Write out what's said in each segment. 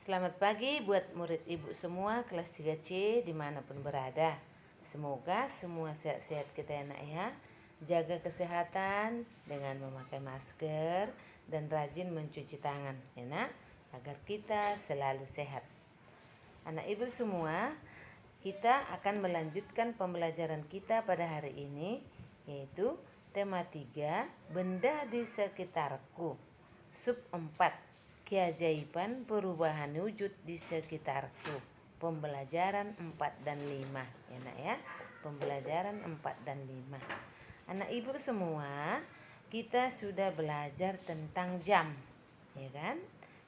Selamat pagi buat murid ibu semua kelas 3C dimanapun berada. Semoga semua sehat-sehat kita ya nak ya. Jaga kesehatan dengan memakai masker dan rajin mencuci tangan ya nak, agar kita selalu sehat. Anak ibu semua, kita akan melanjutkan pembelajaran kita pada hari ini, yaitu tema 3, benda di sekitarku. Sub 4, keajaiban perubahan wujud di sekitarku. Pembelajaran 4 dan 5 ya nak ya. Pembelajaran 4 dan 5. Anak ibu semua, kita sudah belajar tentang jam, ya kan?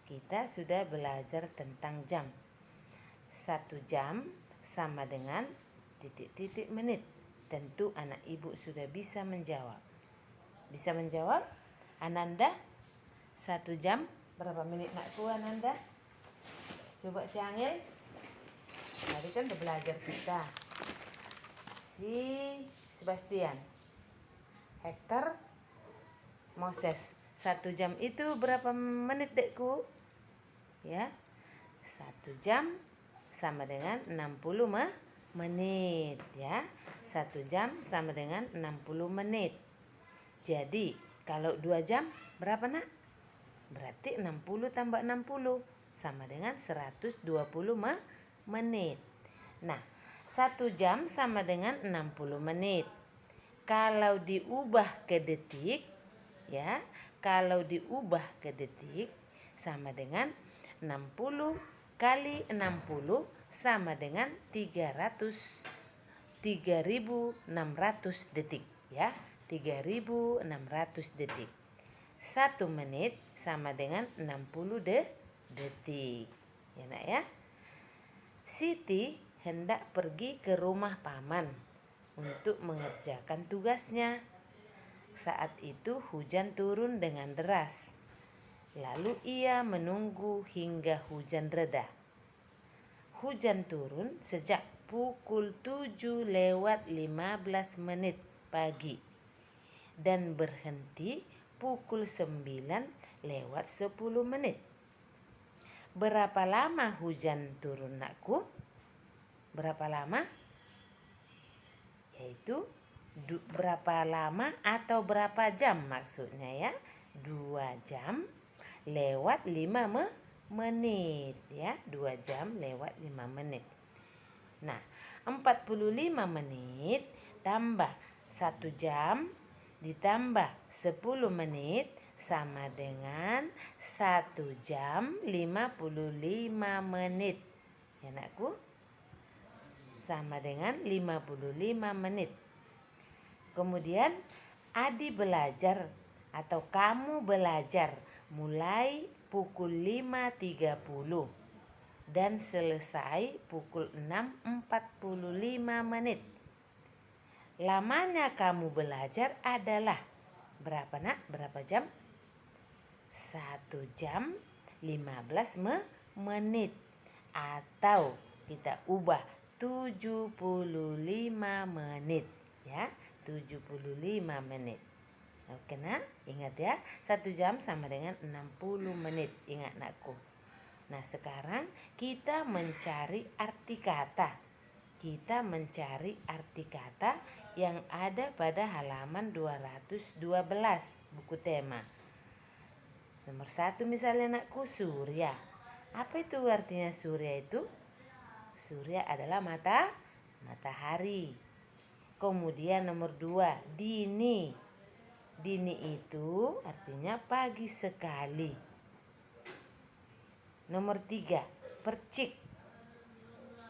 Kita sudah belajar tentang jam. 1 jam sama dengan titik-titik menit. Tentu anak ibu sudah bisa menjawab. Bisa menjawab? Ananda, 1 jam berapa menit nakku Ananda? Coba si Angel. Tadi kan udah belajar kita. Si Sebastian. Hector. Moses. 1 jam itu berapa menit dekku? Ya. 1 jam sama dengan 60 menit ya. 1 jam sama dengan 60 menit. Jadi kalau 2 jam berapa nak? Berarti 60 tambah 60 sama dengan 120 menit. Nah, 1 jam sama dengan 60 menit. Kalau diubah ke detik ya, kalau diubah ke detik sama dengan 60 kali 60 sama dengan 3600 detik ya. 3600 detik. 1 menit sama dengan 60 detik. Ya nak ya. Siti hendak pergi ke rumah paman untuk mengerjakan tugasnya. Saat itu hujan turun dengan deras. Lalu ia menunggu hingga hujan reda. Hujan turun sejak pukul 7:15 pagi dan berhenti pukul 9:10. Berapa lama hujan turun nakku? Berapa lama? Yaitu berapa lama atau berapa jam maksudnya ya. 2 jam lewat 5 menit ya. 2 jam lewat 5 menit. Nah, 45 menit tambah 1 jam ditambah 10 menit sama dengan 1 jam 55 menit. Ya nakku? Sama dengan 55 menit. Kemudian Adi belajar atau kamu belajar mulai pukul 5.30 dan selesai pukul 6.45. Lamanya kamu belajar adalah berapa nak? Berapa jam? 1 jam 15 menit. Atau kita ubah 75 menit. Ya, 75 menit. Oke nak? Ingat ya, 1 jam sama dengan 60 menit. Ingat nakku. Nah sekarang kita mencari arti kata. Kita mencari arti kata yang ada pada halaman 212 buku tema. Nomor 1 misalnya nakku, surya. Apa itu artinya surya itu? Surya adalah matahari. Kemudian nomor 2, dini. Dini itu artinya pagi sekali. Nomor 3, percik.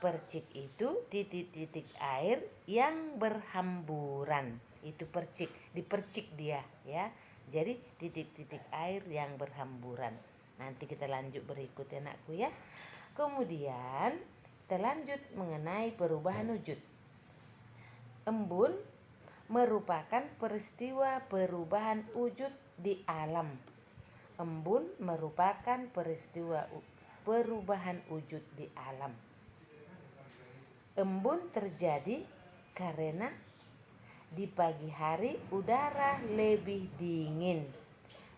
Percik itu titik-titik air yang berhamburan. Itu percik, dipercik dia ya. Jadi titik-titik air yang berhamburan. Nanti kita lanjut berikut ya nakku ya. Kemudian kita lanjut mengenai perubahan wujud. Embun merupakan peristiwa perubahan wujud di alam. Embun merupakan peristiwa perubahan wujud di alam. Embun terjadi karena di pagi hari udara lebih dingin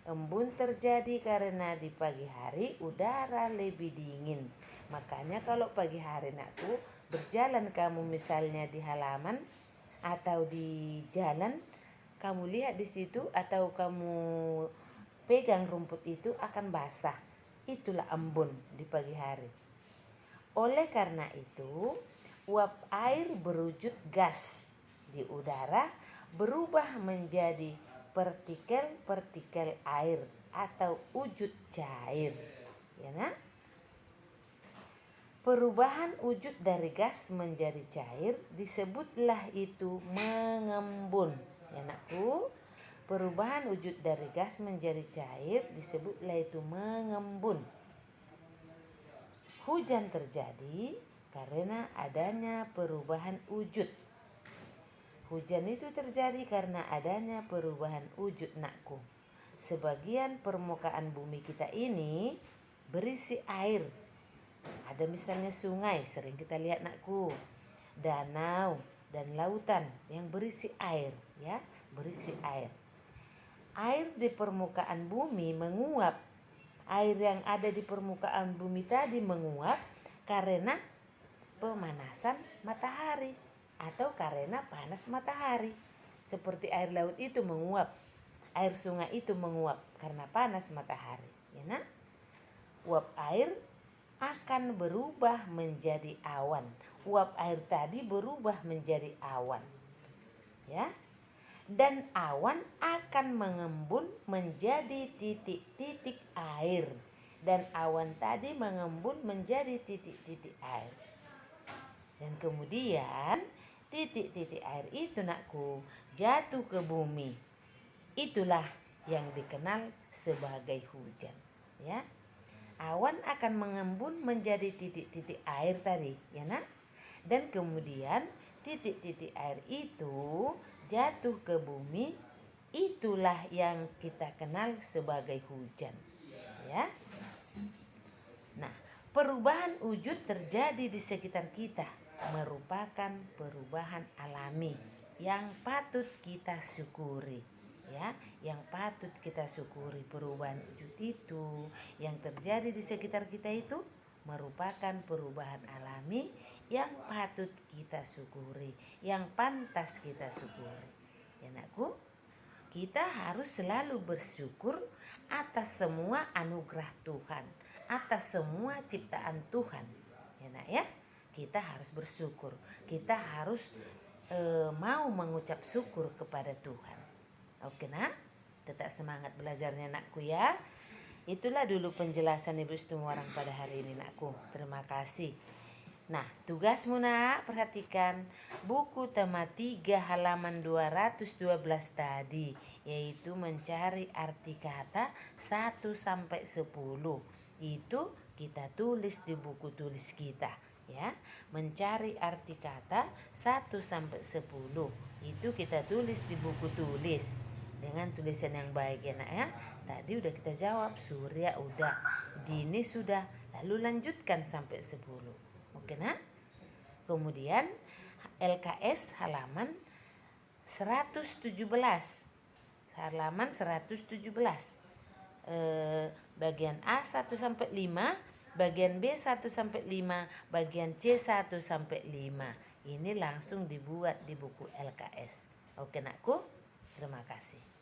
Embun terjadi karena di pagi hari udara lebih dingin. Makanya kalau pagi hari nakku berjalan kamu misalnya di halaman atau di jalan, kamu lihat di situ atau kamu pegang rumput itu akan basah. Itulah embun di pagi hari. Oleh karena itu, uap air berwujud gas di udara berubah menjadi partikel-partikel air atau wujud cair. Ya, nah? Perubahan wujud dari gas menjadi cair disebutlah itu mengembun. Ya, nakku. Perubahan wujud dari gas menjadi cair disebutlah itu mengembun. Hujan terjadi karena adanya perubahan wujud. Hujan itu terjadi karena adanya perubahan wujud, nakku. Sebagian permukaan bumi kita ini berisi air. Ada misalnya sungai, sering kita lihat, nakku. Danau dan lautan yang berisi air, ya, berisi air. Air di permukaan bumi menguap. Air yang ada di permukaan bumi tadi menguap karena pemanasan matahari atau karena panas matahari. Seperti air laut itu menguap, air sungai itu menguap karena panas matahari. Ya, nah? Uap air akan berubah menjadi awan. Uap air tadi berubah menjadi awan. Ya. Dan awan akan mengembun menjadi titik-titik air. Dan awan tadi mengembun menjadi titik-titik air. Dan kemudian titik-titik air itu, nakku, jatuh ke bumi. Itulah yang dikenal sebagai hujan. Ya. Awan akan mengembun menjadi titik-titik air tadi, ya, nak? Dan kemudian titik-titik air itu jatuh ke bumi. Itulah yang kita kenal sebagai hujan, ya. Nah, perubahan wujud terjadi di sekitar kita merupakan perubahan alami yang patut kita syukuri, ya, yang patut kita syukuri. Perubahan wujud itu yang terjadi di sekitar kita itu merupakan perubahan alami yang patut kita syukuri, yang pantas kita syukuri. Ya, nakku, kita harus selalu bersyukur atas semua anugerah Tuhan, atas semua ciptaan Tuhan. Ya, nak, ya. Kita harus bersyukur. Kita harus mau mengucap syukur kepada Tuhan. Oke, nak? Tetap semangat belajarnya, nakku, ya. Itulah dulu penjelasan Ibu Istimewa pada hari ini, nakku. Terima kasih. Nah, tugasmu, nak, perhatikan buku tema 3 halaman 212 tadi, yaitu mencari arti kata 1 sampai 10. Itu kita tulis di buku tulis kita, ya. Mencari arti kata 1 sampai 10. Itu kita tulis di buku tulis dengan tulisan yang baik, ya, nak, ya. Tadi udah kita jawab, Surya udah, Dini sudah, lalu lanjutkan sampai 10. Oke, nak? Kemudian LKS halaman 117. Halaman 117. Bagian A 1 sampai 5, bagian B 1 sampai 5, bagian C 1 sampai 5. Ini langsung dibuat di buku LKS. Oke, nakku? Terima kasih.